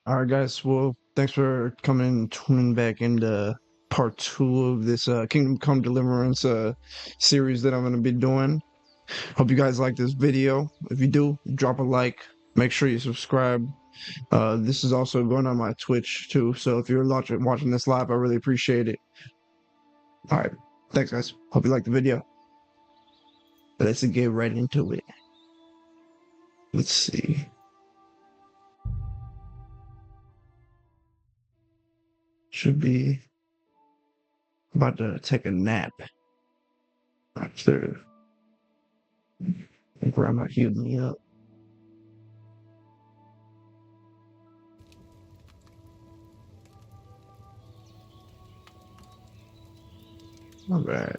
All right, guys. Well, thanks for coming and tuning back into part two of this Kingdom Come Deliverance series that I'm going to be doing. Hope you guys like this video. If you do, drop a like. Make sure you subscribe. This is also going on my Twitch too. So if you're watching this live, I really appreciate it. All right. Thanks, guys. Hope you like the video. Let's get right into it. Let's see. Should be about to take a nap after grandma healed me up. All right.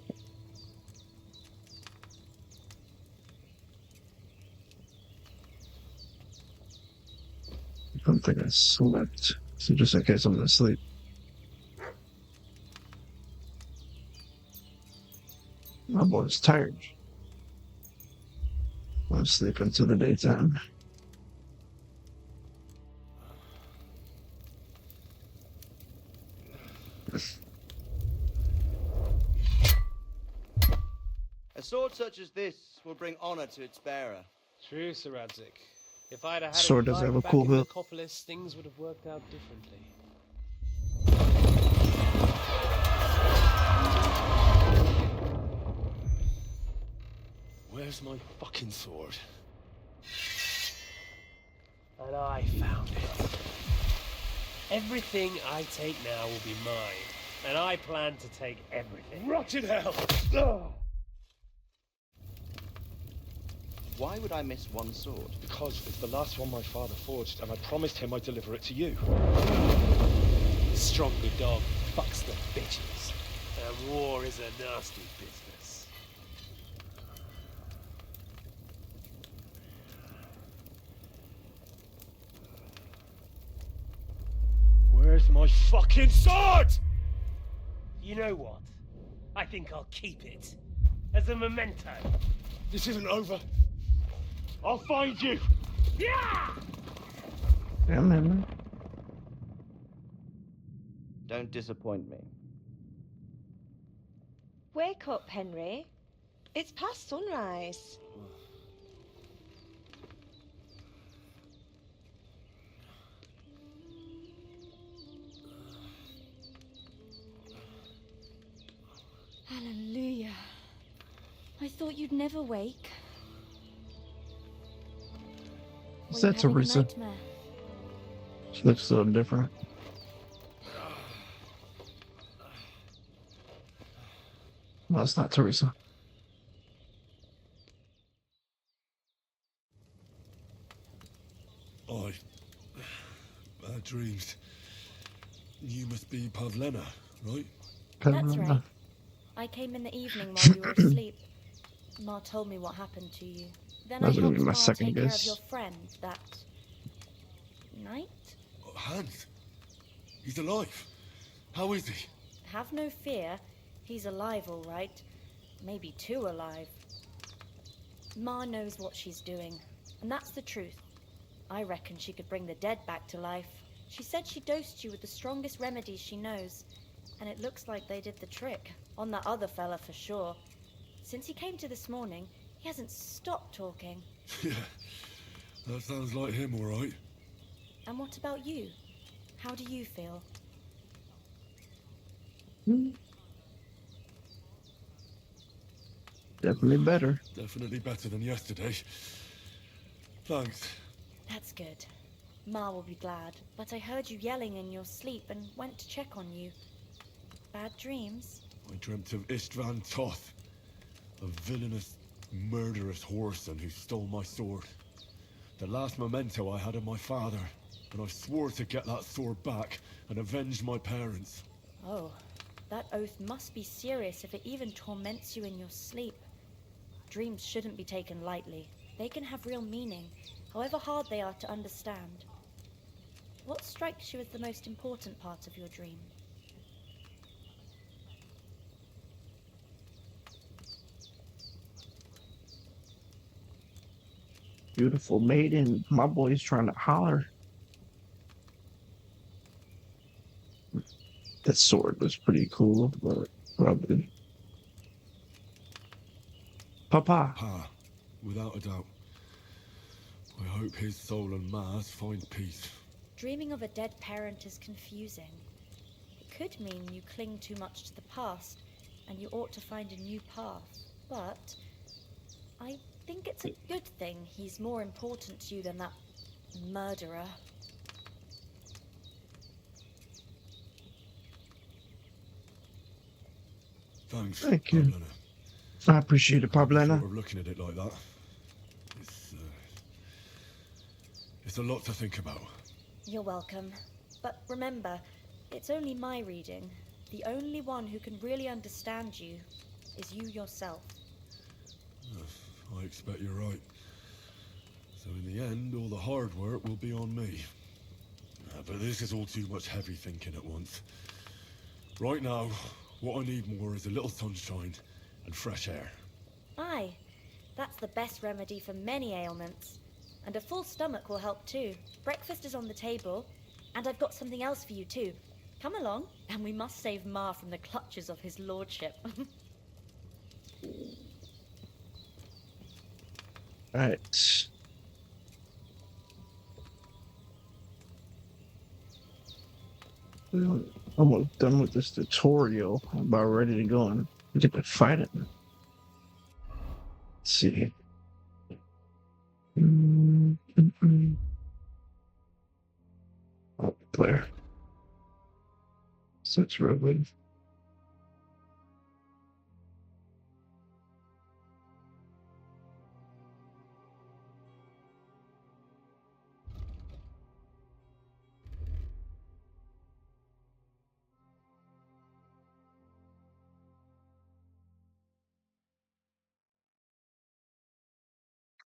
I don't think I slept. So just in case I'm gonna sleep. My boy's tired. I'm sleeping till the daytime. A sword such as this will bring honor to its bearer. True, Sir Radzik. If I'd have had Sword a does have a fight back cool in hook. Nicopolis, things would have worked out differently. Where's my fucking sword? And I found it. Everything I take now will be mine, and I plan to take everything. Rot in hell! Ugh. Why would I miss one sword? Because it's the last one my father forged, and I promised him I'd deliver it to you. Stronger dog fucks the bitches, and war is a nasty business. Where's my fucking sword? You know what? I think I'll keep it. As a memento. This isn't over. I'll find you! Yeah! Yeah, man. Don't disappoint me. Wake up, Henry. It's past sunrise. Hallelujah. I thought you'd never wake. Is Were you that having a Teresa? nightmare? She looks so different. No, it's not Teresa. Bad dreams. You must be Pavlena, right? That's right. I came in the evening while you were asleep. Ma told me what happened to you. Then I That's gonna helped be my Ma second take care of guess. your friend that night. Oh, Hans. He's alive. How is he? Have no fear. He's alive, all right. Maybe too alive. Ma knows what she's doing, and that's the truth. I reckon she could bring the dead back to life. She said she dosed you with the strongest remedies she knows, and it looks like they did the trick. On that other fella for sure. Since he came to this morning, he hasn't stopped talking. Yeah, that sounds like him, all right. And what about you? How do you feel? Definitely better. Definitely better than yesterday. Thanks. That's good. Ma will be glad, but I heard you yelling in your sleep and went to check on you. Bad dreams? I dreamt of Istvan Toth, a villainous, murderous whoreson who stole my sword. The last memento I had of my father, and I swore to get that sword back and avenge my parents. Oh, that oath must be serious if it even torments you in your sleep. Dreams shouldn't be taken lightly. They can have real meaning, however hard they are to understand. What strikes you as the most important part of your dream? Beautiful maiden. My boy's trying to holler. That sword was pretty cool, but probably. Papa. Pa, without a doubt. I hope his soul and Ma's find peace. Dreaming of a dead parent is confusing. It could mean you cling too much to the past, and you ought to find a new path. But I think it's a good thing he's more important to you than that murderer. Thanks, Thank you. Pablana. I appreciate it, I hadn't Pablana. thought of looking at it like that. It's a lot to think about. You're welcome. But remember, it's only my reading. The only one who can really understand you is you yourself. I expect you're right. So in the end, all the hard work will be on me. But this is all too much heavy thinking at once. Right now, what I need more is a little sunshine and fresh air. Aye, that's the best remedy for many ailments. And a full stomach will help too. Breakfast is on the table, and I've got something else for you too. Come along, and we must save Ma from the clutches of his lordship. Alright. I'm almost done with this tutorial. I'm about ready to go and get to fight it. Let's see. Oh, player. Such real good.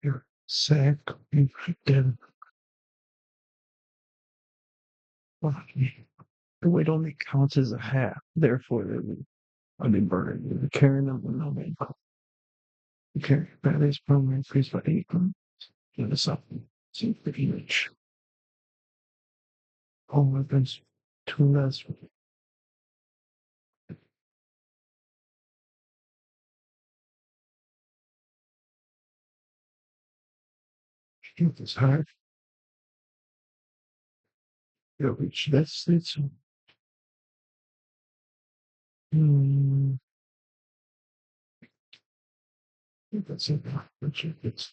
You're sick. You did. The weight only counts as a half. Therefore, I'll be burning. Carrying them with no weight. Okay, batteries permanently increased by 8 pounds. Get this up. Seems pretty rich. All weapons, 2 less. Keep this high. You'll reach that state soon. I think that's it. It's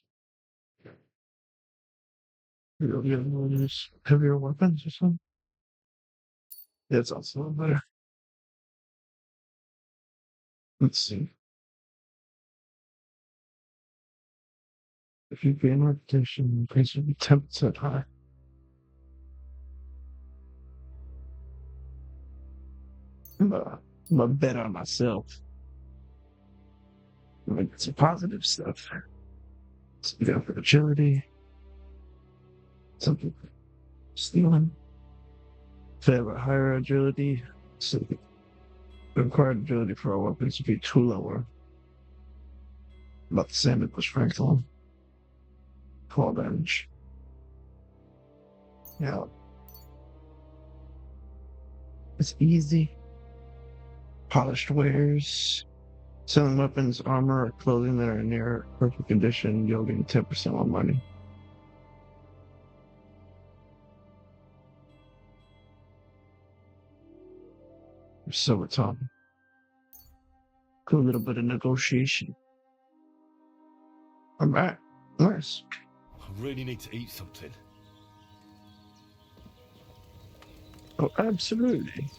you'll get one of those heavier weapons or something. Yeah, it's also a little better. Let's see. If you gain reputation, increase will be 10% high. I'm a bet on myself. Like some positive stuff. So you got for agility, something stealing. If they have a higher agility, so the required agility for our weapons would be 2 lower. About the same as the strength one. 12 damage. Yeah. It's easy. Polished wares. Selling weapons, armor, or clothing that are in near perfect condition, you'll gain 10% more money. So we're talking. Do a little bit of negotiation. All right. Nice. I really need to eat something. Oh, absolutely.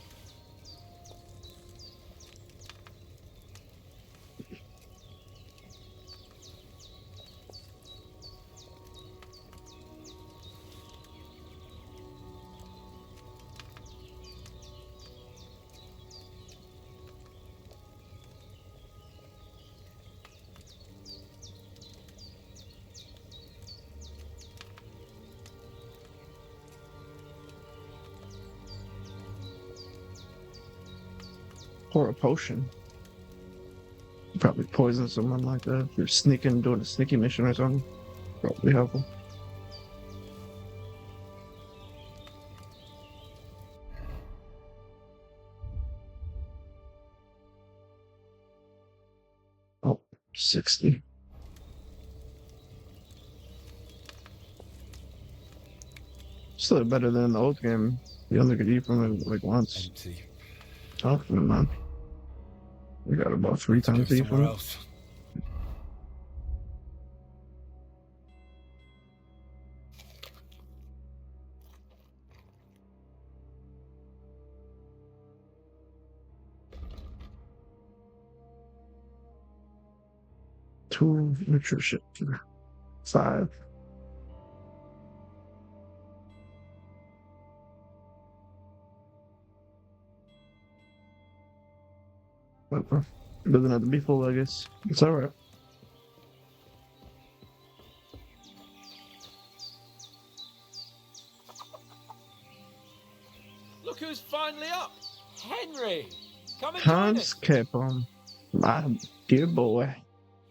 Or a potion. Probably poison someone like that. If you're sneaking, doing a sneaky mission or something. Probably helpful. 60. Still better than the old game. You only could eat from it like once. Empty. Oh, never mind. We got about three Need to go times to eat somewhere from it. else. Two nutrition. Five. It doesn't have to be full, I guess. It's alright. Look who's finally up! Henry! Come and join Hans us! Capon. My dear boy.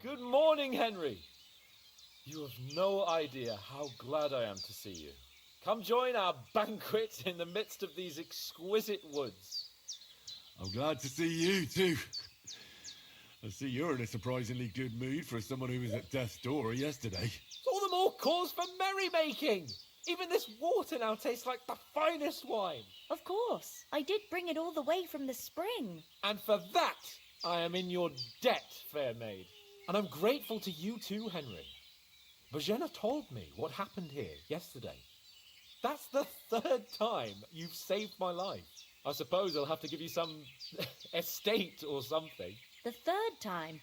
Good morning, Henry! You have no idea how glad I am to see you. Come join our banquet in the midst of these exquisite woods. I'm glad to see you too. I see you're in a surprisingly good mood for someone who was at death's door yesterday. All the more cause for merrymaking! Even this water now tastes like the finest wine. Of course. I did bring it all the way from the spring. And for that, I am in your debt, fair maid. And I'm grateful to you too, Henry. Bojena told me what happened here yesterday. That's the third time you've saved my life. I suppose I'll have to give you some estate or something. The third time?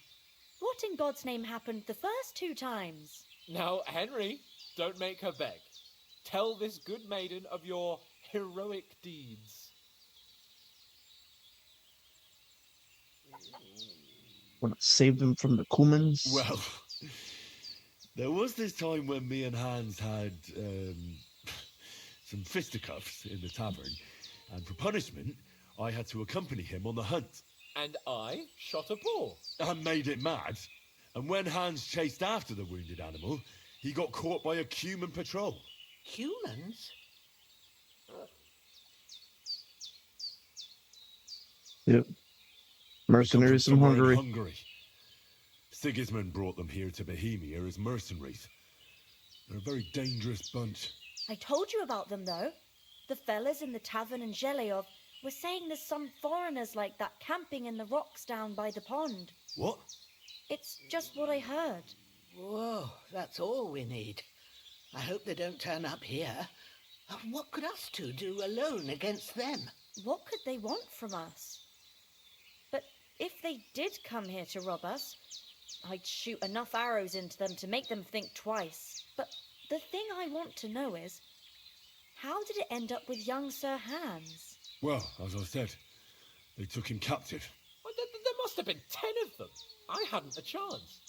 What in God's name happened the first two times? Now, Henry, don't make her beg. Tell this good maiden of your heroic deeds. When I saved him from the Kumans. Well, there was this time when me and Hans had some fisticuffs in the tavern, and for punishment, I had to accompany him on the hunt. And I shot a boar. And made it mad. And when Hans chased after the wounded animal, he got caught by a human patrol. Humans? Yep. Mercenaries from somewhere in Hungary. Hungary. Sigismund brought them here to Bohemia as mercenaries. They're a very dangerous bunch. I told you about them, though. The fellas in the tavern in Zheleov were saying there's some foreigners like that camping in the rocks down by the pond. What? It's just what I heard. Whoa, that's all we need. I hope they don't turn up here. What could us two do alone against them? What could they want from us? But if they did come here to rob us, I'd shoot enough arrows into them to make them think twice. But the thing I want to know is, how did it end up with young Sir Hans? Well, as I said, they took him captive. Well, there must have been 10 of them. I hadn't a chance.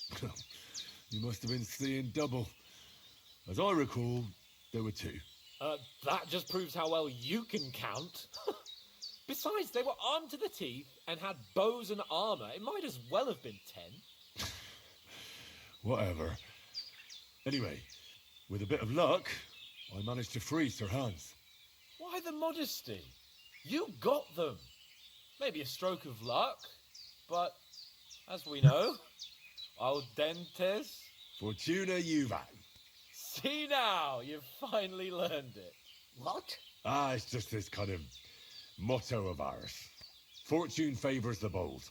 You must have been seeing double. As I recall, there were 2. That just proves how well you can count. Besides, they were armed to the teeth and had bows and armor. It might as well have been 10. Whatever. Anyway, with a bit of luck, I managed to free Sir Hans. Why the modesty? You got them. Maybe a stroke of luck, but as we know, al dentes. Fortuna juvat. See now, you've finally learned it. What? It's just this kind of motto of ours. Fortune favours the bold.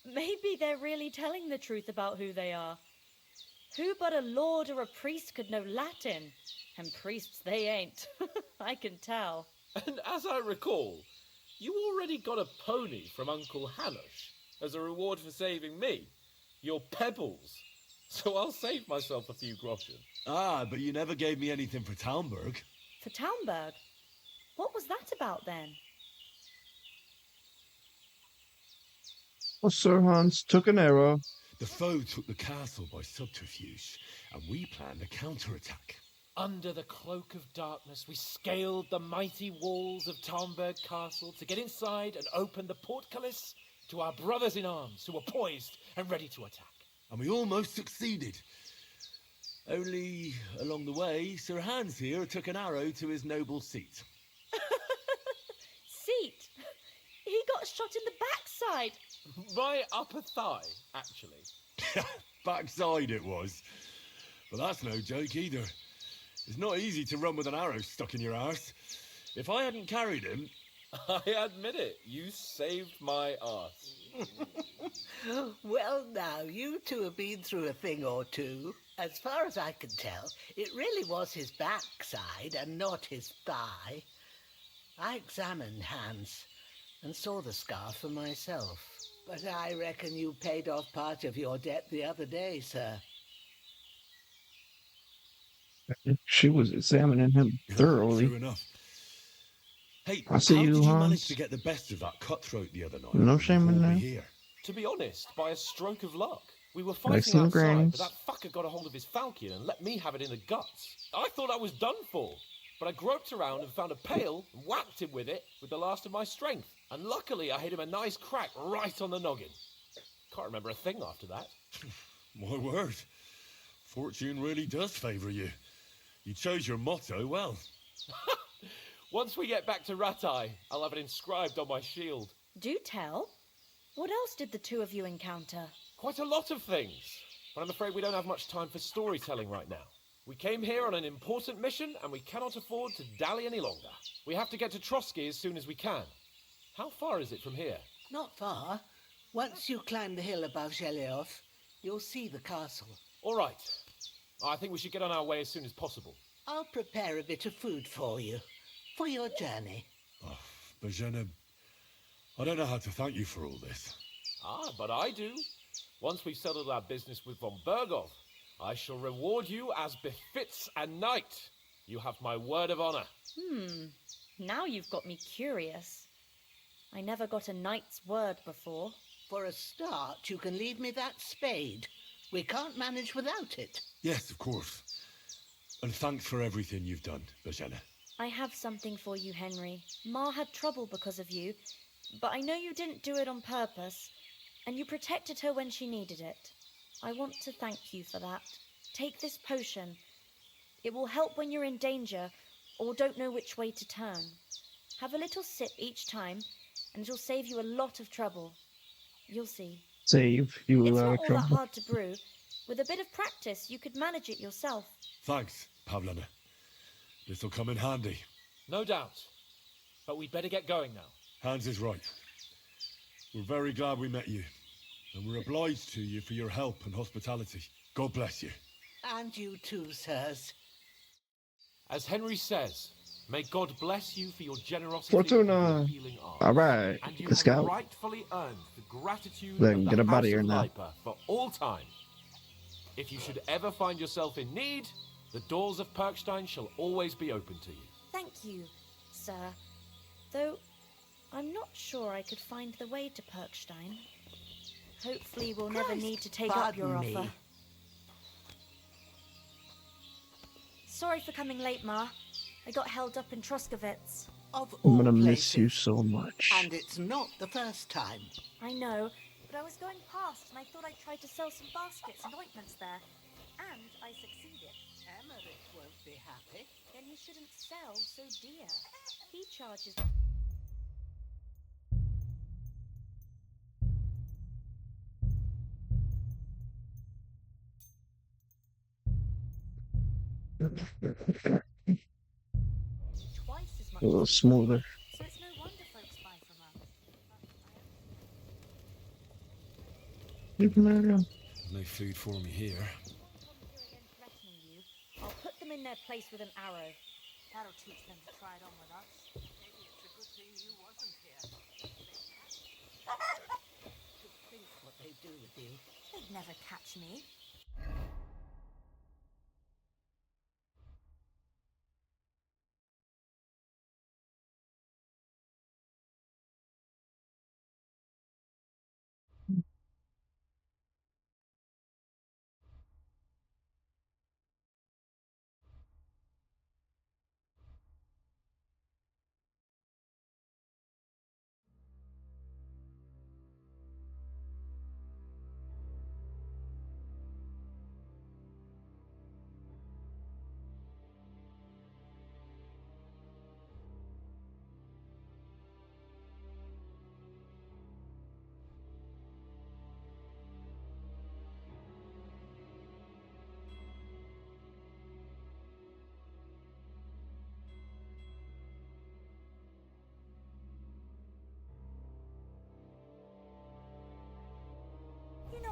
Maybe they're really telling the truth about who they are. Who but a lord or a priest could know Latin? And priests they ain't. I can tell. And as I recall, you already got a pony from Uncle Hanosh as a reward for saving me. Your pebbles. So I'll save myself a few groschen. But you never gave me anything for Talmberg. For Talmberg? What was that about then? Well, Sir Hans took an arrow. The foe took the castle by subterfuge, and we planned a counterattack. Under the cloak of darkness, we scaled the mighty walls of Talmberg Castle to get inside and open the portcullis to our brothers in arms who were poised and ready to attack. And we almost succeeded. Only, along the way, Sir Hans here took an arrow to his noble seat. Seat? He got shot in the backside. My upper thigh, actually. Backside it was. But that's no joke either. It's not easy to run with an arrow stuck in your arse. If I hadn't carried him... I admit it, you saved my arse. Well, now, you two have been through a thing or two. As far as I can tell, it really was his backside and not his thigh. I examined Hans and saw the scar for myself. But I reckon you paid off part of your debt the other day, sir. She was examining him thoroughly. True enough. Hey, I see how you, did you manage to Hans. get the best of that cutthroat the other night? No when you shame in hauled me that. here? To be honest, by a stroke of luck. We were Like fighting some outside, grannies. but that fucker got a hold of his falcon and let me have it in the guts. I thought I was done for, but I groped around and found a pail and whacked him with it with the last of my strength. And luckily I hit him a nice crack right on the noggin. Can't remember a thing after that. My word. Fortune really does favour you. You chose your motto well. Once we get back to Ratai, I'll have it inscribed on my shield. Do tell. What else did the two of you encounter? Quite a lot of things, but I'm afraid we don't have much time for storytelling right now. We came here on an important mission, and we cannot afford to dally any longer. We have to get to Trotsky as soon as we can. How far is it from here? Not far. Once you climb the hill above Zheleov, you'll see the castle. All right. I think we should get on our way as soon as possible. I'll prepare a bit of food for you, for your journey. Oh, Bozhena, I don't know how to thank you for all this. Ah, but I do. Once we've settled our business with von Bergov, I shall reward you as befits a knight. You have my word of honor. Now you've got me curious. I never got a knight's word before. For a start, you can leave me that spade. We can't manage without it. Yes, of course. And thanks for everything you've done, Bozhena. I have something for you, Henry. Ma had trouble because of you, but I know you didn't do it on purpose, and you protected her when she needed it. I want to thank you for that. Take this potion. It will help when you're in danger or don't know which way to turn. Have a little sip each time, and it'll save you a lot of trouble. You'll see. Save you a It's lot not of all that trouble. hard to brew. With a bit of practice, you could manage it yourself. Thanks, Pavlana. This'll come in handy. No doubt. But we'd better get going now. Hans is right. We're very glad we met you. And we're obliged to you for your help and hospitality. God bless you. And you too, sirs. As Henry says, may God bless you for your generosity Fortuna. and your healing arts. All right, And you let's have go. rightfully earned the gratitude Then of the get up House outta here of now. Lipa for all time. If you should ever find yourself in need, the doors of Perkstein shall always be open to you. Thank you, sir. Though I'm not sure I could find the way to Perkstein. Hopefully we'll never Christ, need to take up your pardon offer. me. Sorry for coming late, Ma. I got held up in Troskovitz. Of I'm all gonna miss places. you so much. And it's not the first time. I know, but I was going past and I thought I'd try to sell some baskets and ointments there. And I succeeded. Emmerich won't be happy. Then he shouldn't sell so dear. He charges... twice as much A little as he smoother. did. So it's no wonder folks buy from us. There's no food for me here. If you want Tom here again threatening you, I'll put them in their place with an arrow. That'll teach them to try it on with us. Maybe it's a good thing you wasn't here. To think what they do with you. They'd never catch me.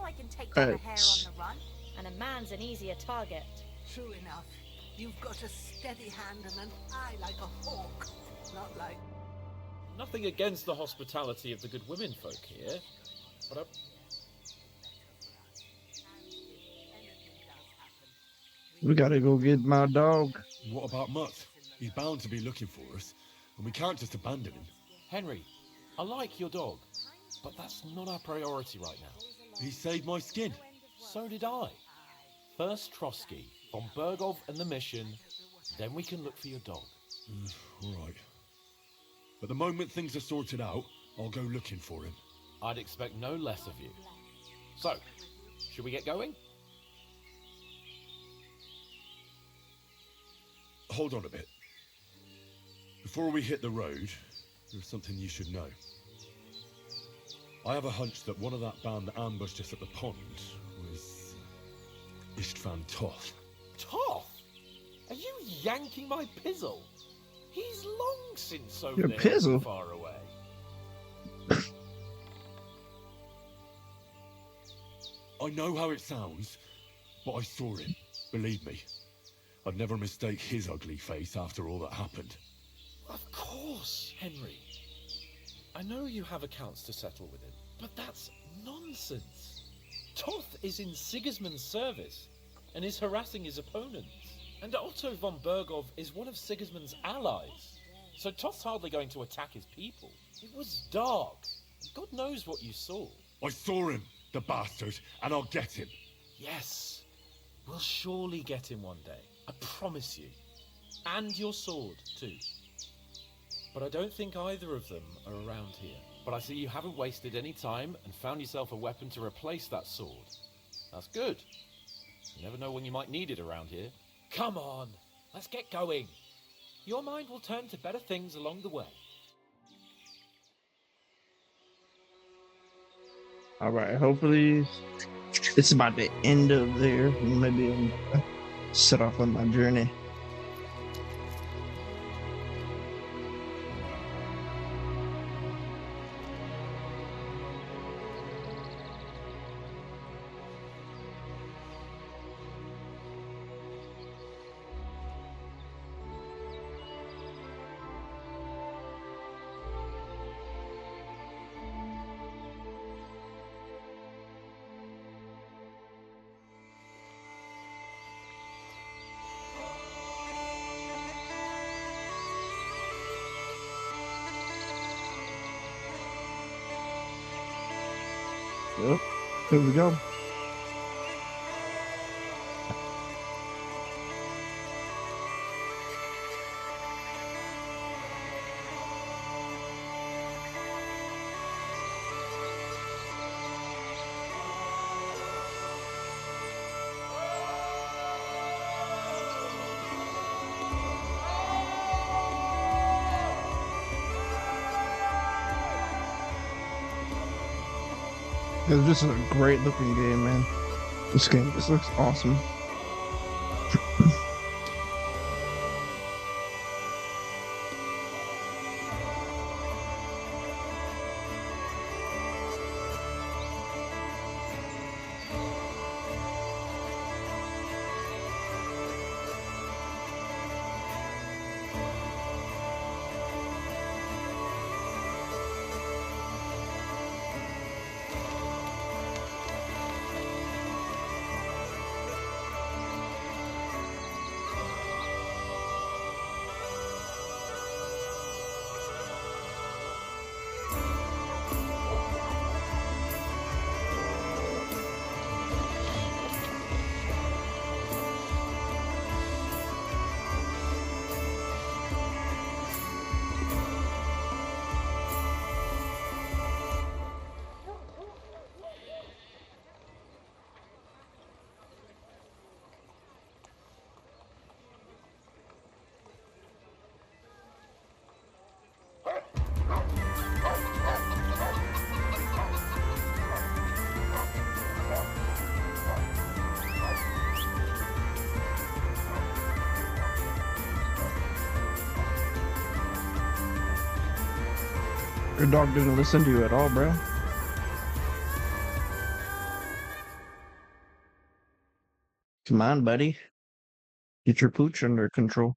I can take down a hare Right. on the run, and a man's an easier target. True enough. You've got a steady hand and an eye like a hawk. Not like... Nothing against the hospitality of the good women folk here, but We gotta go get my dog. What about Mutt? He's bound to be looking for us, and we can't just abandon him. Henry, I like your dog, but that's not our priority right now. He saved my skin. So did I. First Trotsky, von Bergov and the mission, then we can look for your dog. All right. But the moment things are sorted out, I'll go looking for him. I'd expect no less of you. So, should we get going? Hold on a bit. Before we hit the road, there's something you should know. I have a hunch that one of that band that ambushed us at the pond was Istvan Toth. Toth? Are you yanking my pizzle? He's long since over Your there pizzle? far away. I know how it sounds, but I saw him. Believe me. I'd never mistake his ugly face after all that happened. Of course, Henry. I know you have accounts to settle with him, but that's nonsense. Toth is in Sigismund's service and is harassing his opponents. And Otto von Bergov is one of Sigismund's allies. So Toth's hardly going to attack his people. It was dark. God knows what you saw. I saw him, the bastard, and I'll get him. Yes, we'll surely get him one day. I promise you. And your sword, too. But I don't think either of them are around here. But I see you haven't wasted any time and found yourself a weapon to replace that sword. That's good. You never know when you might need it around here. Come on, let's get going. Your mind will turn to better things along the way. All right, hopefully it's about the end of there. Maybe I'll set off on my journey. Yep, here we go. It's just a great looking game, man. This game just looks awesome. Your dog didn't listen to you at all, bro. Come on, buddy. Get your pooch under control.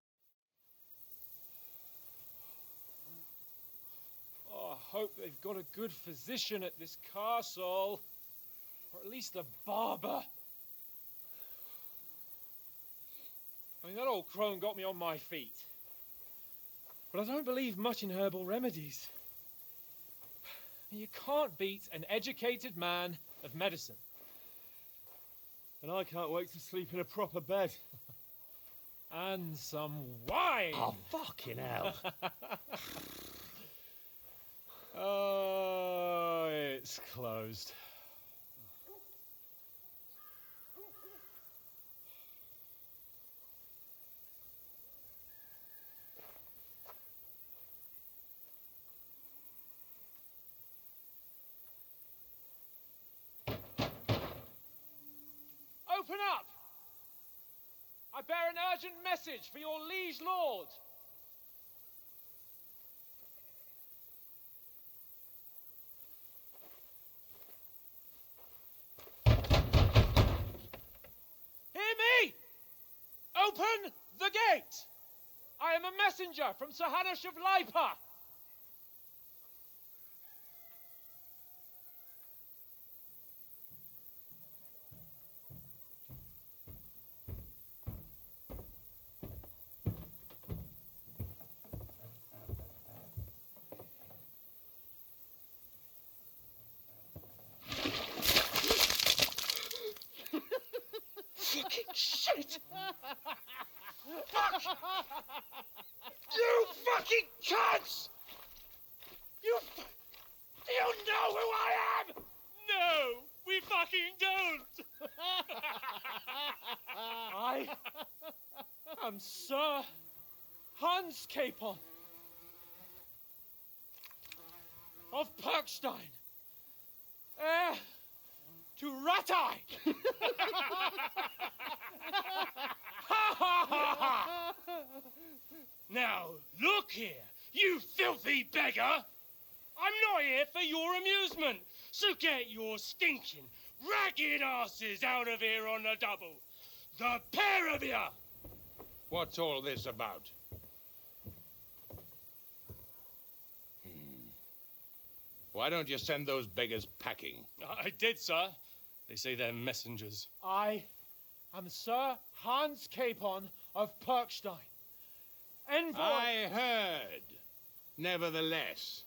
Oh, I hope they've got a good physician at this castle. Or at least a barber. I mean, that old crone got me on my feet. But I don't believe much in herbal remedies. You can't beat an educated man of medicine. And I can't wait to sleep in a proper bed. And some wine! Oh, fucking hell. Oh, it's closed. Open up! I bear an urgent message for your liege lord. Hear me! Open the gate! I am a messenger from Sir Hanush of Lipa. Fucking shit! Fuck! You fucking cunts! You know who I am? No, we fucking don't! I am Sir Hans Capon of Perkstein, heir to Ratai! Now, look here, you filthy beggar! I'm not here for your amusement, so get your stinking, ragged asses out of here on the double. The pair of you! What's all this about? Why don't you send those beggars packing? I did, sir. They say they're messengers. I am Sir Hans Capon of Perkstein. Envoy... I heard. Nevertheless,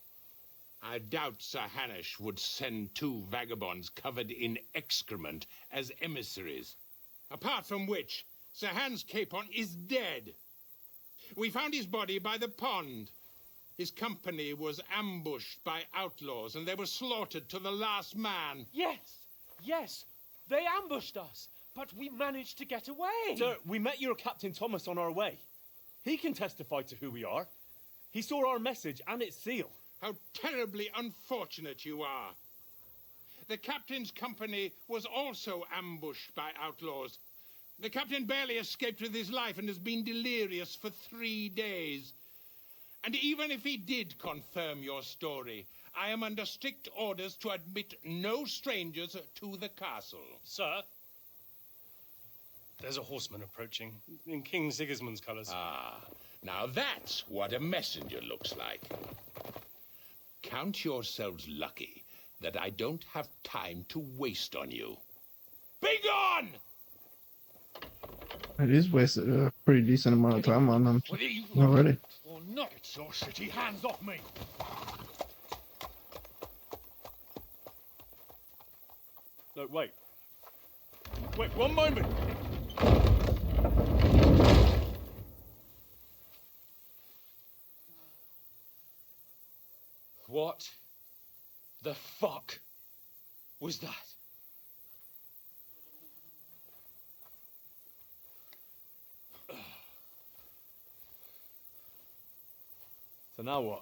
I doubt Sir Hanush would send two vagabonds covered in excrement as emissaries. Apart from which, Sir Hans Capon is dead. We found his body by the pond. His company was ambushed by outlaws, and they were slaughtered to the last man. Yes, they ambushed us, but we managed to get away. Sir, we met your Captain Thomas on our way. He can testify to who we are. He saw our message and its seal. How terribly unfortunate you are. The captain's company was also ambushed by outlaws. The captain barely escaped with his life and has been delirious for 3 days. And even if he did confirm your story, I am under strict orders to admit no strangers to the castle. Sir, there's a horseman approaching in King Sigismund's colours. Ah, now that's what a messenger looks like. Count yourselves lucky that I don't have time to waste on you. Be gone! It is wasted a pretty decent amount of time on them already. Or not, your shitty hands off me! No, wait. Wait, one moment! What the fuck was that? So now what?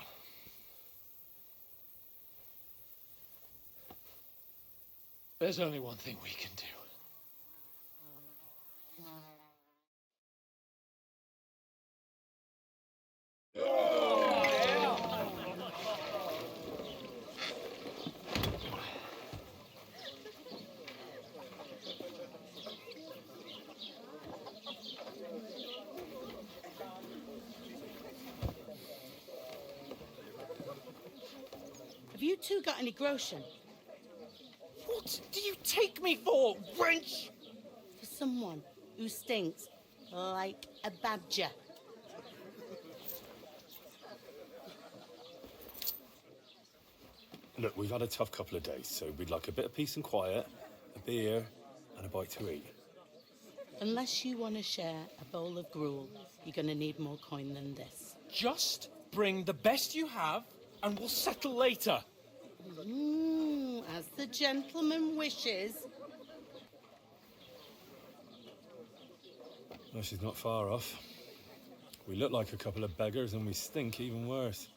There's only one thing we can do. you two got any groschen? What do you take me for, wench? For someone who stinks like a badger. Look, we've had a tough couple of days, so we'd like a bit of peace and quiet, a beer, and a bite to eat. Unless you want to share a bowl of gruel, you're going to need more coin than this. Just bring the best you have, and we'll settle later. As the gentleman wishes. Well, she's not far off. We look like a couple of beggars, and we stink even worse.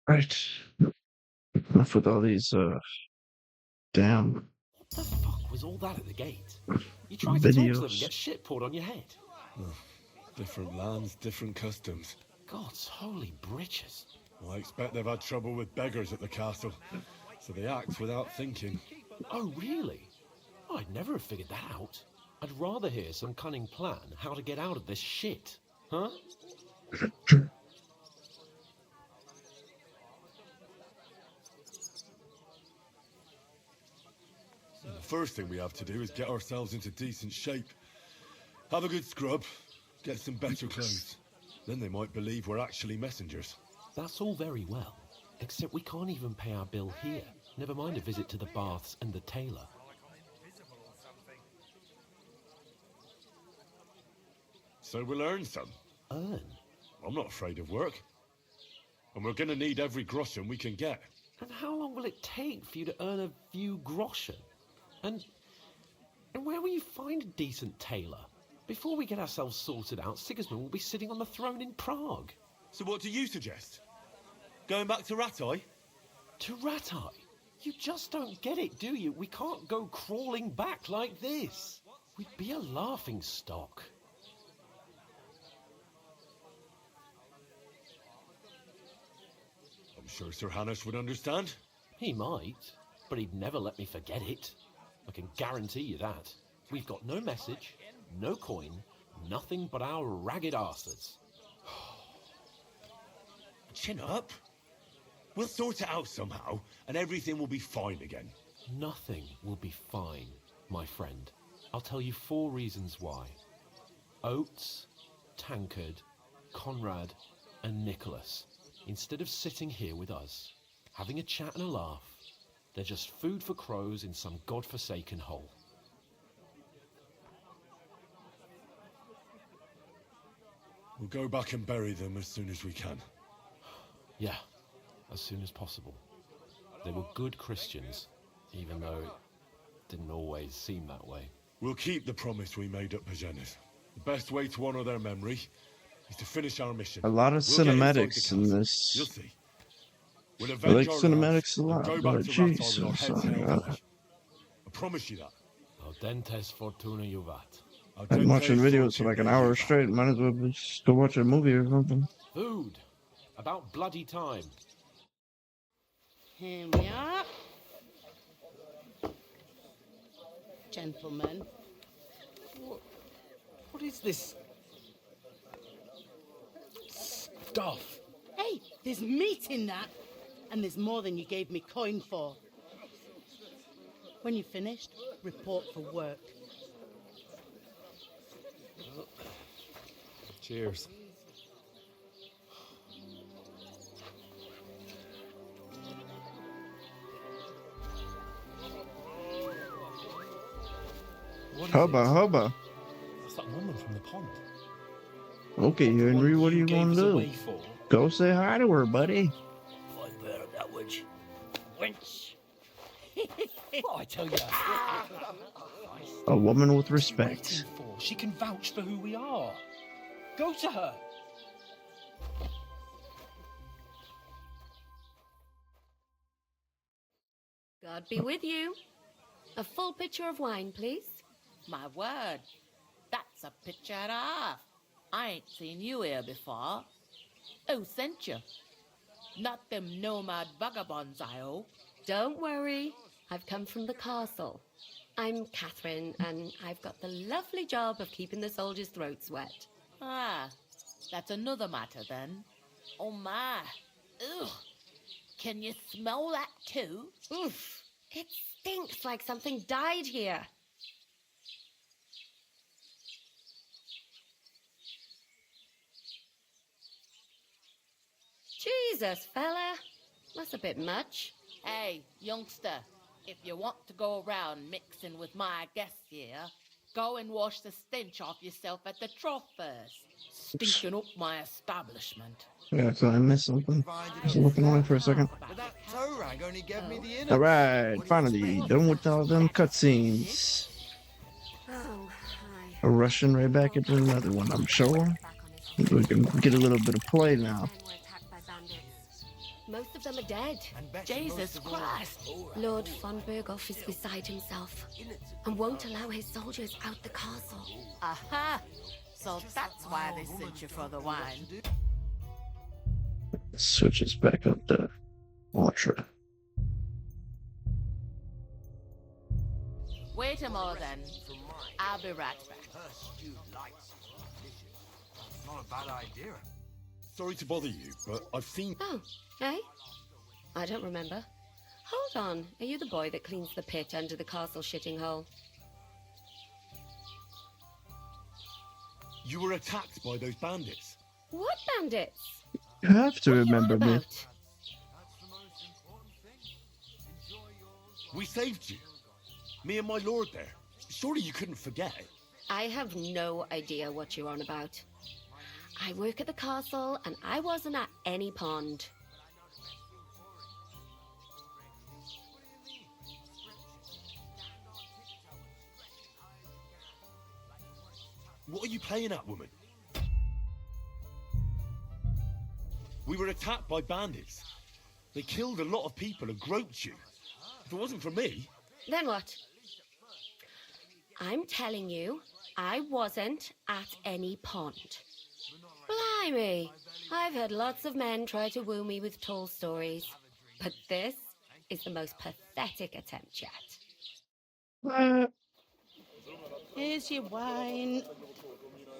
Right. Enough with all these, damn What the fuck was all that at the gate? You tried to talk to them and videos. get shit poured on your head. Different lands, different customs. God's holy britches. I expect they've had trouble with beggars at the castle, so they act without thinking. Oh, really? I'd never have figured that out. I'd rather hear some cunning plan how to get out of this shit. Huh? The first thing we have to do is get ourselves into decent shape. Have a good scrub, get some better clothes. Then they might believe we're actually messengers. That's all very well, except we can't even pay our bill here. Never mind a visit to the baths and the tailor. So we'll earn some. Earn? I'm not afraid of work. And we're gonna need every groschen we can get. And how long will it take for you to earn a few groschen? And where will you find a decent tailor? Before we get ourselves sorted out, Sigismund will be sitting on the throne in Prague. So what do you suggest? Going back to Ratai? To Ratai? You just don't get it, do you? We can't go crawling back like this. We'd be a laughing stock. I'm sure Sir Hanush would understand. He might, but he'd never let me forget it. I can guarantee you that. We've got no message, no coin, nothing but our ragged arses. Chin up. We'll sort it out somehow, and everything will be fine again. Nothing will be fine, my friend. I'll tell you 4 reasons why. Oates, Tankard, Conrad, and Nicholas, instead of sitting here with us, having a chat and a laugh, they're just food for crows in some godforsaken hole. We'll go back and bury them as soon as we can. Yeah, as soon as possible. They were good Christians, even though it didn't always seem that way. We'll keep the promise we made at Pagenis. The best way to honor their memory is to finish our mission. A lot of We'll get inside the cinematics castle. in this. You'll see. We'll I avenge like our cinematics a wrath lot, and but go back to Rathar with our Jesus, heads held high. I promise you that. Audentes fortuna juvat. I'm watching videos for like an hour straight. Might as well just go watch a movie or something. Food. About bloody time. Here we are. Gentlemen. What is this stuff? Hey, there's meat in that. And there's more than you gave me coin for. When you're finished, report for work. Cheers. What is Hubba, it? hubba. That's that woman from the pond. Okay, Henry, what are you gave gonna us do? away for? Go say hi to her, buddy. Fight better that witch. Wench. What I tell you? A woman with Waiting respect. for? She can vouch for who we are. Go to her. God be with you. A full pitcher of wine, please. My word, that's a picture and a half. I ain't seen you here before. Who sent you? Not them nomad vagabonds, I hope. Don't worry. I've come from the castle. I'm Catherine, and I've got the lovely job of keeping the soldiers' throats wet. Ah, that's another matter then. Oh my. Ugh. Can you smell that too? Oof. It stinks like something died here. Jesus, fella. That's a bit much. Hey, youngster, if you want to go around mixing with my guests here, go and wash the stench off yourself at the trough first. Stinking up my establishment. Yeah, so I missed something. Just looking away for a second. But that toe rag only gave me the inner. All right, finally done with all them cutscenes. Oh, hi. Rushing right back into another one, I'm sure. We can get a little bit of play now. Most of them are dead. Jesus Christ! Lord von Berghoff is beside himself and won't allow his soldiers out the castle. Aha! So that's why they sent you for the wine. Switches back up to Ultra. Wait a moment then. I'll be right back. Not a bad idea. Sorry to bother you, but I've seen... Oh, eh? I don't remember. Hold on. Are you the boy that cleans the pit under the castle shitting hole? You were attacked by those bandits. What bandits? You have to remember me. We saved you. Me and my lord there. Surely you couldn't forget. I have no idea what you're on about. I work at the castle, and I wasn't at any pond. What are you playing at, woman? We were attacked by bandits. They killed a lot of people and groped you. If it wasn't for me... Then what? I'm telling you, I wasn't at any pond. Blimey, I've had lots of men try to woo me with tall stories, but this is the most pathetic attempt yet. Here's your wine.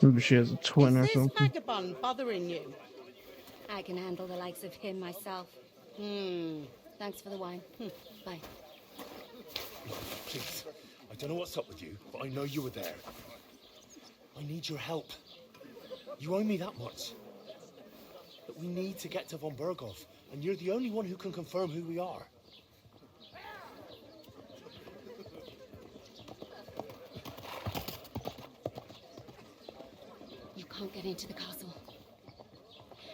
Maybe she has a twin Is or this something. vagabond bothering you? I can handle the likes of him myself. Thanks for the wine. Bye. Please, I don't know what's up with you, but I know you were there. I need your help. You owe me that much. But we need to get to von Berghoff, and you're the only one who can confirm who we are. You can't get into the castle.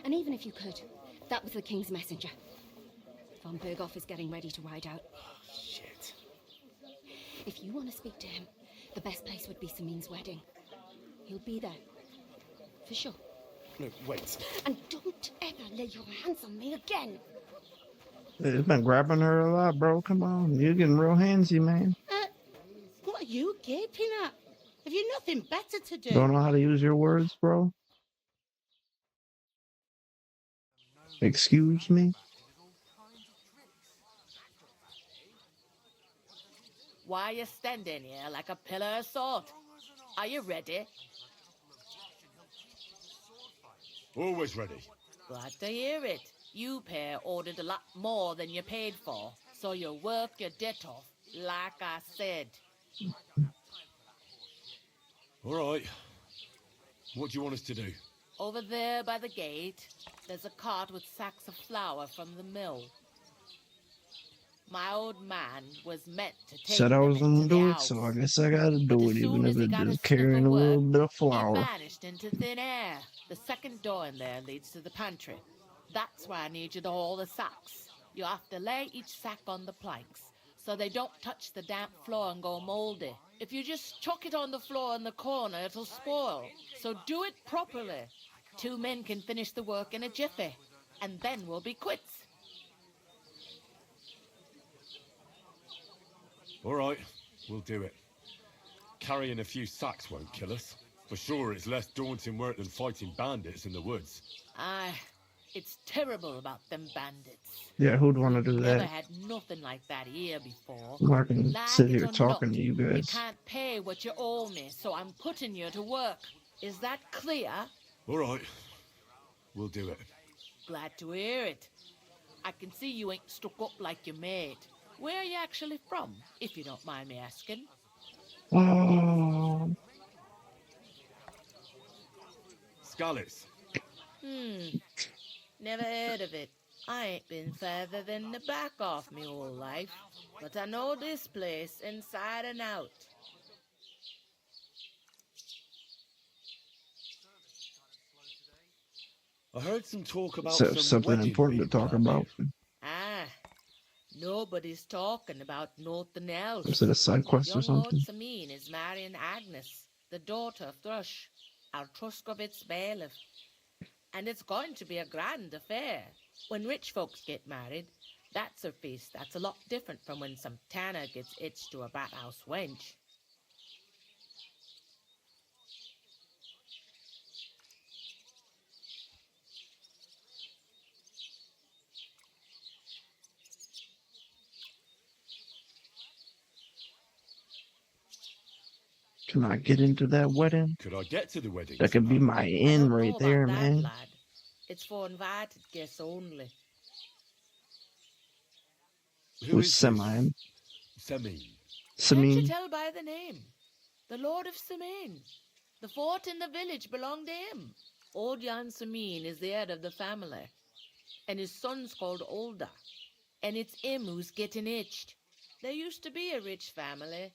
And even if you could, that was the king's messenger. Von Berghoff is getting ready to ride out. Oh, shit. If you want to speak to him, the best place would be Samin's wedding. He'll be there. For sure. No, wait. And don't ever lay your hands on me again. It's been grabbing her a lot, bro. Come on. You're getting real handsy, man. What are you gaping at? Have you nothing better to do? Don't know how to use your words, bro? Excuse me? Why are you standing here like a pillar of salt? Are you ready? Always ready. Glad to hear it. You pair ordered a lot more than you paid for, so you work your debt off, like I said. All right. What do you want us to do? Over there by the gate, there's a cart with sacks of flour from the mill. My old man was meant to take Said I them was into gonna the do it, house, so I guess I gotta but do as it, soon even as if he it got a is sniff carrying of a little work, bit of he flour. vanished into thin air. The second door in there leads to the pantry. That's why I need you to haul the sacks. You have to lay each sack on the planks, so they don't touch the damp floor and go mouldy. If you just chuck it on the floor in the corner, it'll spoil. So do it properly. 2 men can finish the work in a jiffy, and then we'll be quits. All right, we'll do it. Carrying a few sacks won't kill us. For sure, it's less daunting work than fighting bandits in the woods. Aye, It's terrible about them bandits. Yeah, who'd want to do Never that? had nothing like that here before. I'm not gonna Like sit it here or talking not, to you you guys. can't pay what you owe me, so I'm putting you to work. Is that clear? All right. We'll do it. Glad to hear it. I can see you ain't stuck up like your mate. Where are you actually from, if you don't mind me asking? Oh, Scallis. Never heard of it. I ain't been further than the back off me whole life, but I know this place inside and out. I heard some talk about so some something wedding important to being talk planned. about. Ah, nobody's talking about nothing else. Is it a side quest or Young Lord something? Samine is marrying Agnes, the daughter of Thrush, our Truscovitz bailiff. And it's going to be a grand affair. When rich folks get married, that's a feast that's a lot different from when some tanner gets hitched to a bathhouse wench. Can I get into that wedding? Could I get to the wedding? That could be my I end don't right know there, about that, man. lad. It's for invited guests only. Who Who's is Semine? this? Semine. Can't you Samine? tell by the name? The Lord of Samine. The fort in the village belonged to him. Old Jan Samine is the head of the family, and his son's called Olda, and it's him who's getting hitched. There used to be a rich family.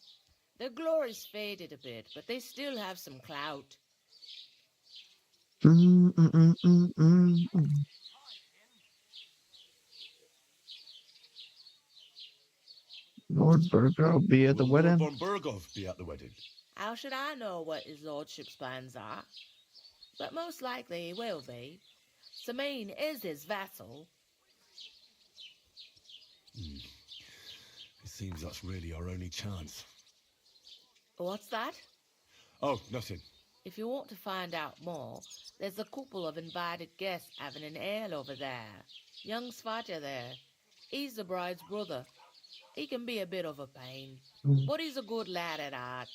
Their glory's faded a bit, but they still have some clout. Mm, mm, mm, mm, mm, mm. Lord Burger will be at the Will Lord wedding. von Burgov be at the wedding? How should I know what his lordship's plans are? But most likely he will be. Samine is his vassal. It seems that's really our only chance. What's that? Oh, nothing. If you want to find out more, there's a couple of invited guests having an ale over there. Young Svatja there. He's the bride's brother. He can be a bit of a pain, but he's a good lad at heart.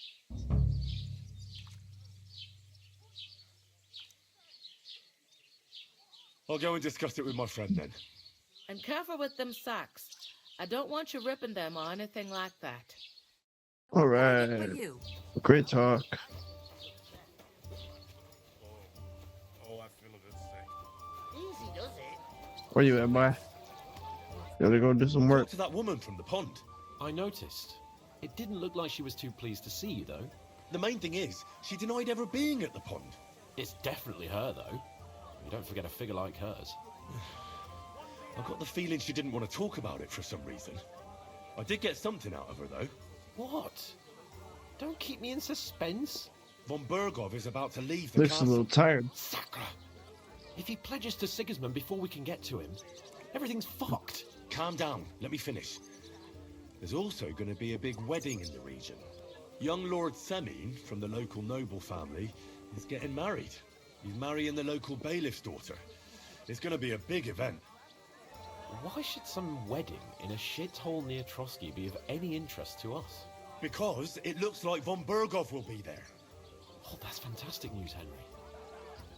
I'll go and discuss it with my friend then. And careful with them sacks. I don't want you ripping them or anything like that. All right. Great talk. Easy does it. Where you at, boy? Gotta go do some work. Talk to that woman from the pond. I noticed. It didn't look like she was too pleased to see you, though. The main thing is, she denied ever being at the pond. It's definitely her, though. You don't forget a figure like hers. I got the feeling she didn't want to talk about it for some reason. I did get something out of her, though. What? Don't keep me in suspense. Von Burgov is about to leave the Looks a castle. little tired. Sacre! If he pledges to Sigismund before we can get to him, everything's fucked. Calm down. Let me finish. There's also going to be a big wedding in the region. Young Lord Semine, from the local noble family, is getting married. He's marrying the local bailiff's daughter. It's going to be a big event. Why should some wedding in a shithole near Trotsky be of any interest to us? Because it looks like von Burgov will be there. Oh, that's fantastic news, Henry.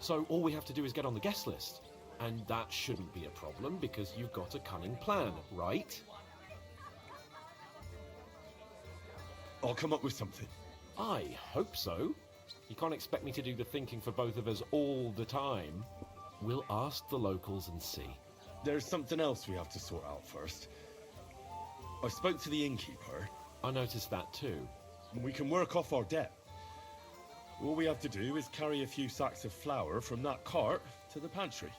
So all we have to do is get on the guest list. And that shouldn't be a problem because you've got a cunning plan, right? I'll come up with something. I hope so. You can't expect me to do the thinking for both of us all the time. We'll ask the locals and see. There's something else we have to sort out first. I spoke to the innkeeper. I noticed that too. We can work off our debt. All we have to do is carry a few sacks of flour from that cart to the pantry.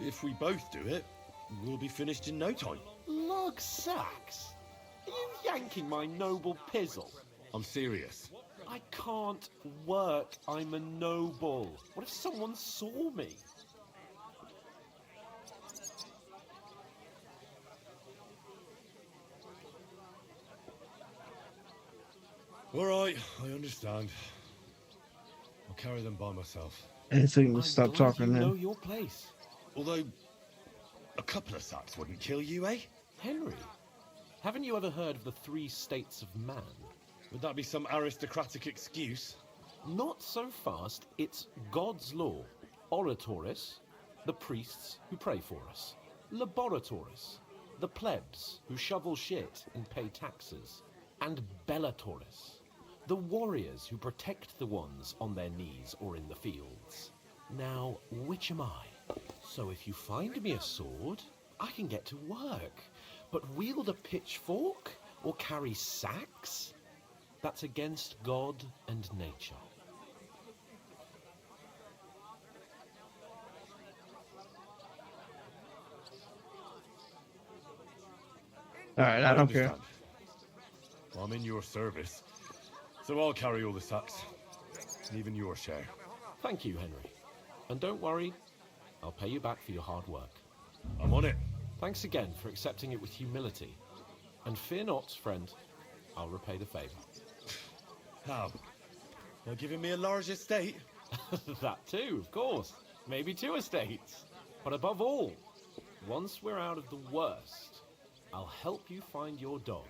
If we both do it, we'll be finished in no time. Lug sacks? Are you yanking my noble pizzle? I'm serious. I can't work. I'm a noble. What if someone saw me? All right, I understand. I'll carry them by myself. Anything to stop talking You then. know your place. Although, A couple of sacks wouldn't kill you, eh? Henry, haven't you ever heard of the 3 states of man? Would that be some aristocratic excuse? Not so fast. It's God's law. Oratoris, the priests who pray for us. Laboratoris, the plebs who shovel shit and pay taxes. And Bellatoris, the warriors who protect the ones on their knees or in the fields. Now, which am I? So if you find me a sword, I can get to work. But wield a pitchfork or carry sacks? That's against God and nature. Alright, I don't care. understand. Well, I'm in your service, so I'll carry all the sacks. Even your share. Thank you, Henry. And don't worry, I'll pay you back for your hard work. I'm on it. Thanks again for accepting it with humility. And fear not, friend, I'll repay the favor. How? You're giving me a large estate? That too, of course. Maybe 2 estates. But above all, once we're out of the worst, I'll help you find your dog.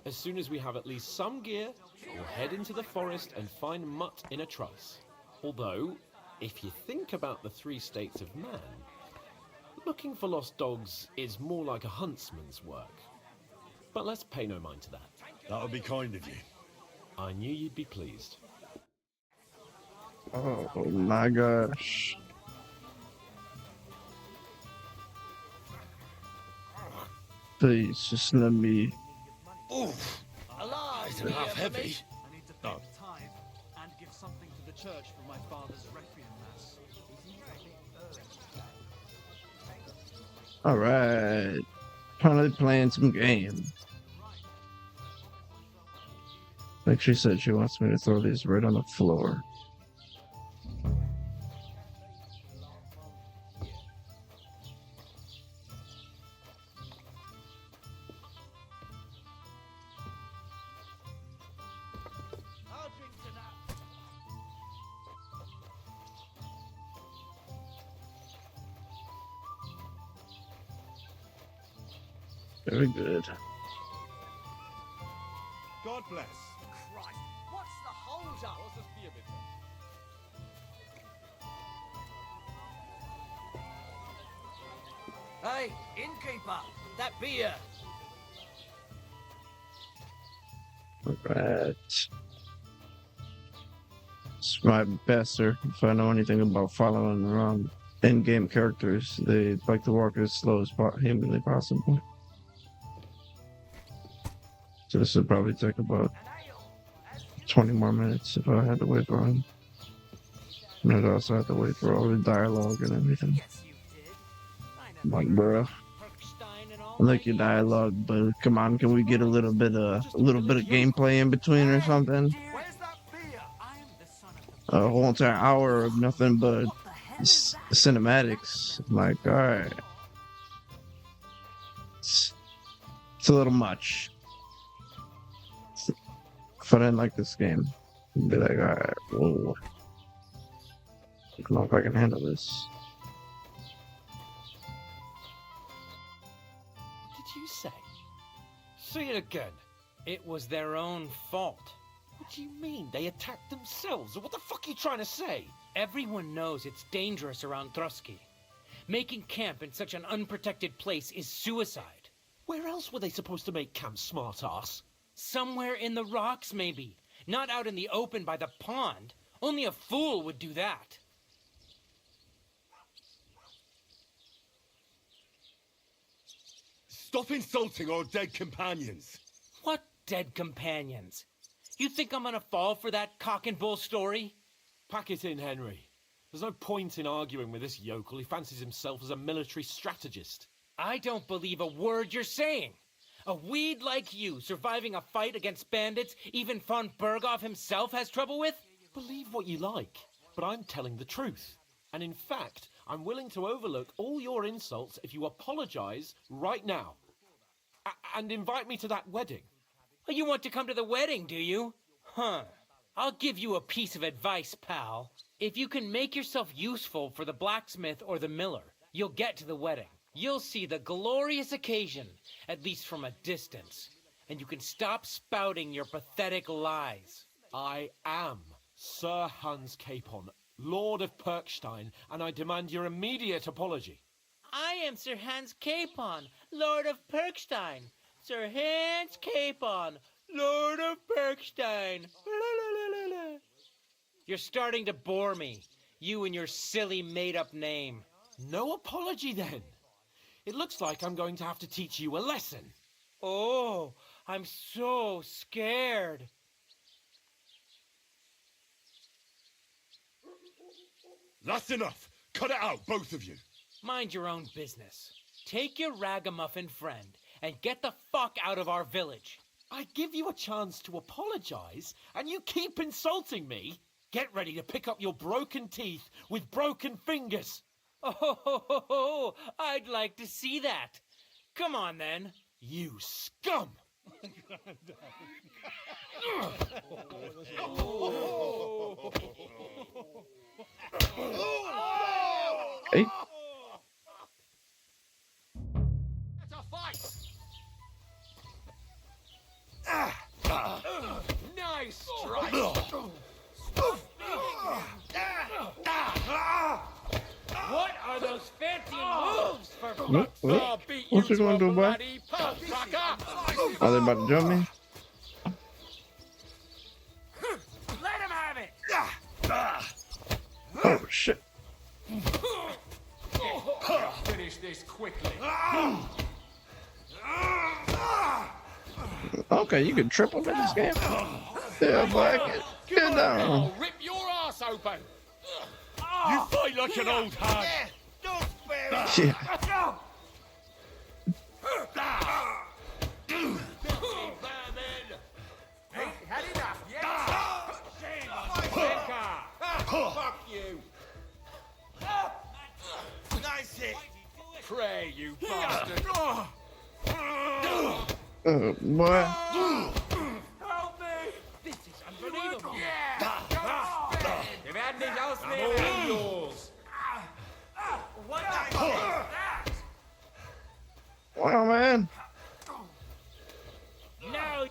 As soon as we have at least some gear, we'll head into the forest and find Mutt in a trice. Although, if you think about the 3 states of man, looking for lost dogs is more like a huntsman's work. But let's pay no mind to that. That would be kind of you. I knew you'd be pleased. Oh my gosh. Please, just let me... Oof! Alive! Isn't half heavy. I need to pay the tithe and give something to the church for my father's requiem mass. Alright. Finally playing some game. Like she said, she wants me to throw these right on the floor. Very good. God bless. Christ, what's the hold up? What's this beer bit? Hey, innkeeper, that beer. Alright. It's my bester. If I know anything about following around in-game characters, they like to walk as slow as humanly possible. So this would probably take about 20 more minutes if I had to wait for him. And I'd also have to wait for all the dialogue and everything. I'm like, bruh, I like your dialogue, but come on, can we get a little bit of gameplay in between or something? A whole entire hour of nothing but cinematics. I'm like, alright. It's a little much. If I didn't like this game, I'd be like, alright, whoa. I don't know if I can handle this. What did you say? Say it again. It was their own fault. What do you mean? They attacked themselves? What the fuck are you trying to say? Everyone knows it's dangerous around Trusky. Making camp in such an unprotected place is suicide. Where else were they supposed to make camp, smart-ass? Somewhere in the rocks, maybe. Not out in the open by the pond. Only a fool would do that. Stop insulting our dead companions. What dead companions? You think I'm gonna fall for that cock and bull story? Pack it in, Henry. There's no point in arguing with this yokel. He fancies himself as a military strategist. I don't believe a word you're saying. A weed like you surviving a fight against bandits even von Berghoff himself has trouble with? Believe what you like, but I'm telling the truth. And in fact, I'm willing to overlook all your insults if you apologize right now. And invite me to that wedding. Oh, you want to come to the wedding, do you? Huh. I'll give you a piece of advice, pal. If you can make yourself useful for the blacksmith or the miller, you'll get to the wedding. you'll see the glorious occasion, at least from a distance, and you can stop spouting your pathetic lies. I am Sir Hans Capon, Lord of Perkstein, and I demand your immediate apology. I am Sir Hans Capon, Lord of Perkstein. Sir Hans Capon, Lord of Perkstein. You're starting to bore me, you and your silly made-up name. No apology, then. It looks like I'm going to have to teach you a lesson. Oh, I'm so scared. That's enough. Cut it out, both of you. Mind your own business. Take your ragamuffin friend and get the fuck out of our village. I give you a chance to apologize, and you keep insulting me. Get ready to pick up your broken teeth with broken fingers. Oh, I'd like to see that. Come on, then. You scum! Hey. It's a fight! Nice strike! What are those fancy moves for What? What's he gonna do, boy? Are they about to jump me? Let him have it! Oh, shit. Finish this quickly. Okay, you can triple in this game. Yeah, boy, get down. I'll rip your ass open. You fight like an old hag. Don't spare it. Yeah. Had enough, yes? Fuck you. Nice hit. Pray, you bastard. Oh, boy. Help me. This is unbelievable. Yeah. Wir werden dich ausnehmen. Yours. What the fuck is that? Wow, man. No.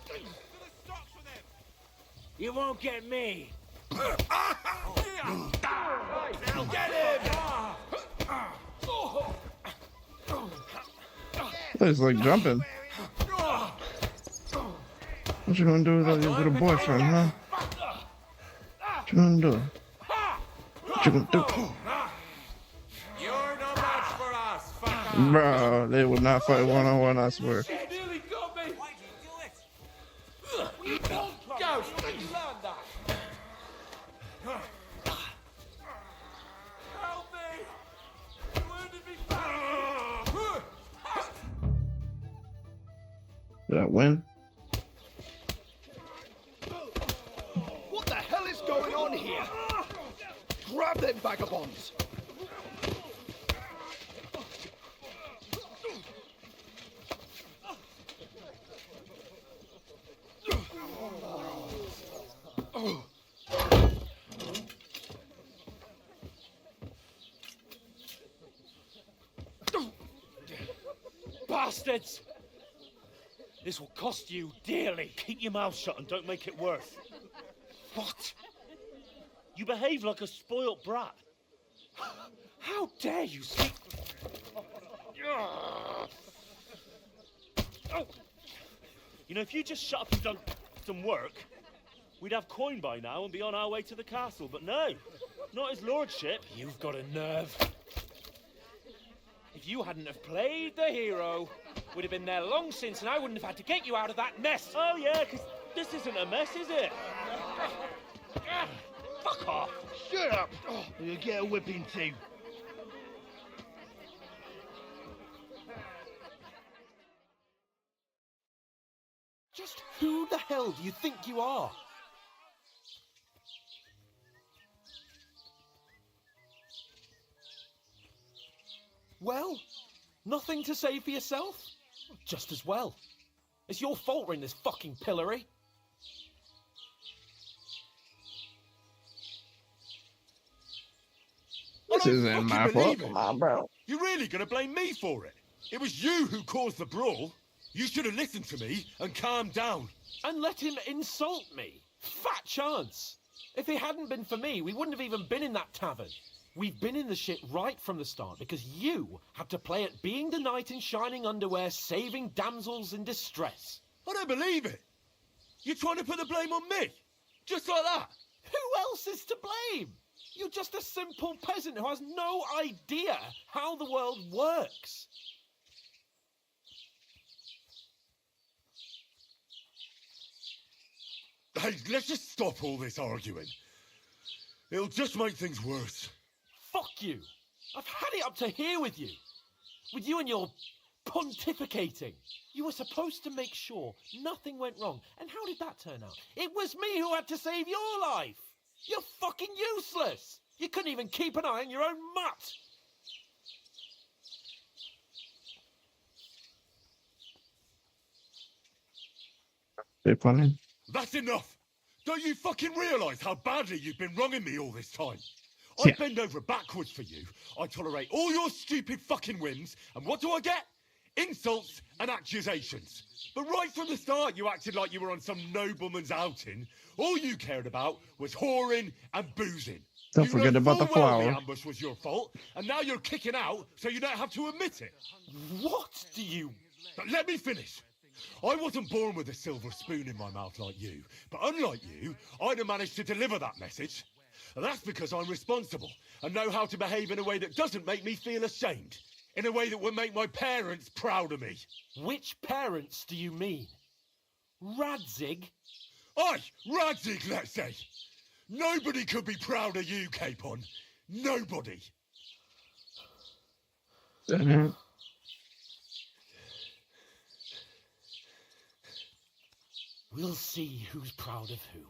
You won't get me. Get him. It's like jumping. What you gonna do with your little boyfriend, huh? What you gonna do? What you gonna do? You're no match for us, fucker. Bro, they would not fight one-on-one, I swear. You nearly got me. Why'd you do it? Go. Land that. Help me. You wounded me back. Did I win? What the hell is going on here? Grab them vagabonds! Bastards! This will cost you dearly. Keep your mouth shut and don't make it worse. What? You behave like a spoilt brat. How dare you speak? You know, if you just shut up and done some work, we'd have coin by now and be on our way to the castle. But no, not his lordship. You've got a nerve. If you hadn't have played the hero, we'd have been there long since, and I wouldn't have had to get you out of that mess. Oh yeah, because this isn't a mess, is it? Fuck off! Shut up! Oh, you'll get a whipping too. Just who the hell do you think you are? Well, nothing to say for yourself? Just as well. It's your fault we're in this fucking pillory. This isn't my fault, come on, bro. You really gonna blame me for it? It was you who caused the brawl. You should have listened to me and calmed down. And let him insult me. Fat chance. If it hadn't been for me, we wouldn't have even been in that tavern. We've been in the shit right from the start because you had to play at being the knight in shining underwear, saving damsels in distress. I don't believe it. You're trying to put the blame on me? Just like that? Who else is to blame? You're just a simple peasant who has no idea how the world works. Hey, let's just stop all this arguing. It'll just make things worse. Fuck you. I've had it up to here with you. With you and your pontificating. You were supposed to make sure nothing went wrong. And how did that turn out? It was me who had to save your life. You're fucking useless. You couldn't even keep an eye on your own mutt. Bit funny. That's enough! Don't you fucking realise how badly you've been wronging me all this time? Yeah. I bend over backwards for you. I tolerate all your stupid fucking whims, and what do I get? Insults and accusations. But right from the start, you acted like you were on some nobleman's outing. All you cared about was whoring and boozing. Don't You forget know about the full well flower. The ambush was your fault, and now you're kicking out so you don't have to admit it. What do you... But let me finish. I wasn't born with a silver spoon in my mouth like you, but unlike you, I'd have managed to deliver that message. And that's because I'm responsible and know how to behave in a way that doesn't make me feel ashamed. In a way that would make my parents proud of me. Which parents do you mean? Radzig? Aye, Radzig, let's say. Nobody could be proud of you, Capon. Nobody. We'll see who's proud of who.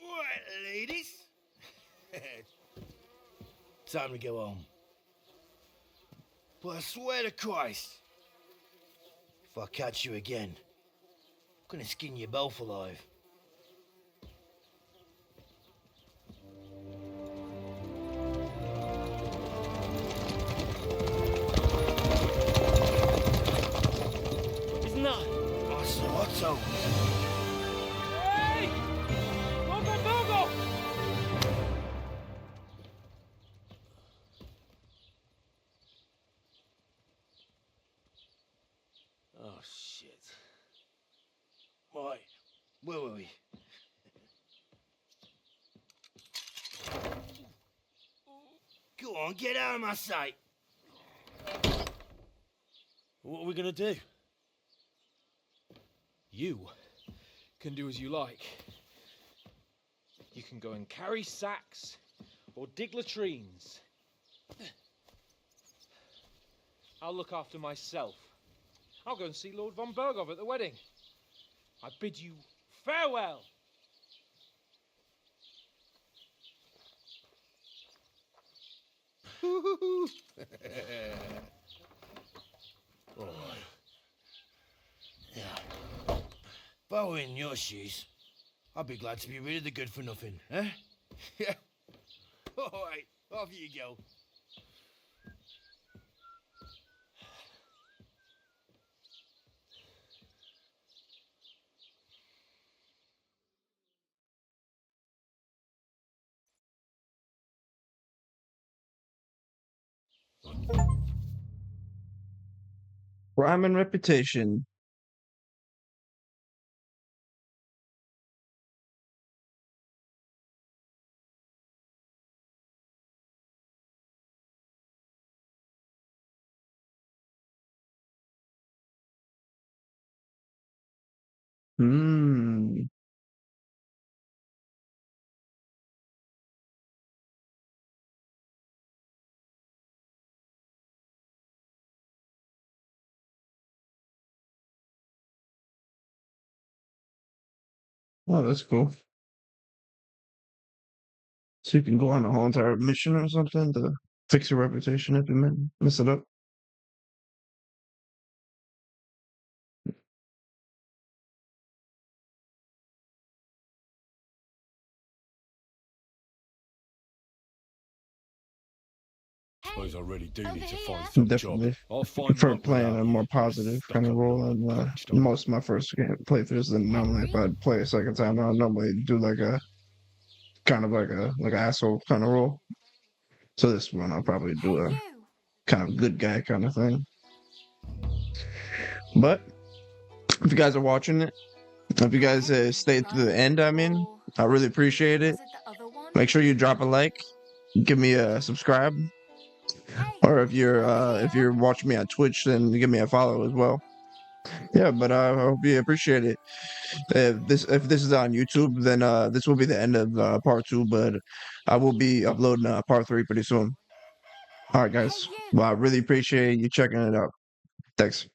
Right, ladies. Time to go home. But I swear to Christ, if I catch you again, I'm gonna skin you both alive. Isn't that? I saw Otto. Hey! Bogo, Bogo! Oh, shit. Right, where were we? Go on, get out of my sight. What are we gonna do? You can do as you like. You can go and carry sacks or dig latrines. I'll look after myself. I'll go and see Lord von Berghoff at the wedding. I bid you farewell. Alright. Yeah. If I were in your shoes, I'd be glad to be rid of the good for nothing, eh? Yeah. Alright, off you go. Crime and reputation. Hmm. Oh, that's cool. So you can go on a whole entire mission or something to fix your reputation if you mess it up. Suppose I really do need to find some job. Definitely. I'll I find prefer one playing without a you, more positive kind of stuck-up role little than prickstone. most of my first playthroughs. Than normally, if I play a second time, I normally do like a kind of like an asshole kind of role. So this one, I'll probably do a kind of good guy kind of thing. But if you guys are watching it, if you guys stayed to the end, I mean, I really appreciate it. Make sure you drop a like, give me a subscribe, or if you're watching me on Twitch, then give me a follow as well. Yeah, but I hope you appreciate it. If this is on YouTube, then this will be the end of part 2. But I will be uploading part 3 pretty soon. All right, guys. Well, I really appreciate you checking it out. Thanks.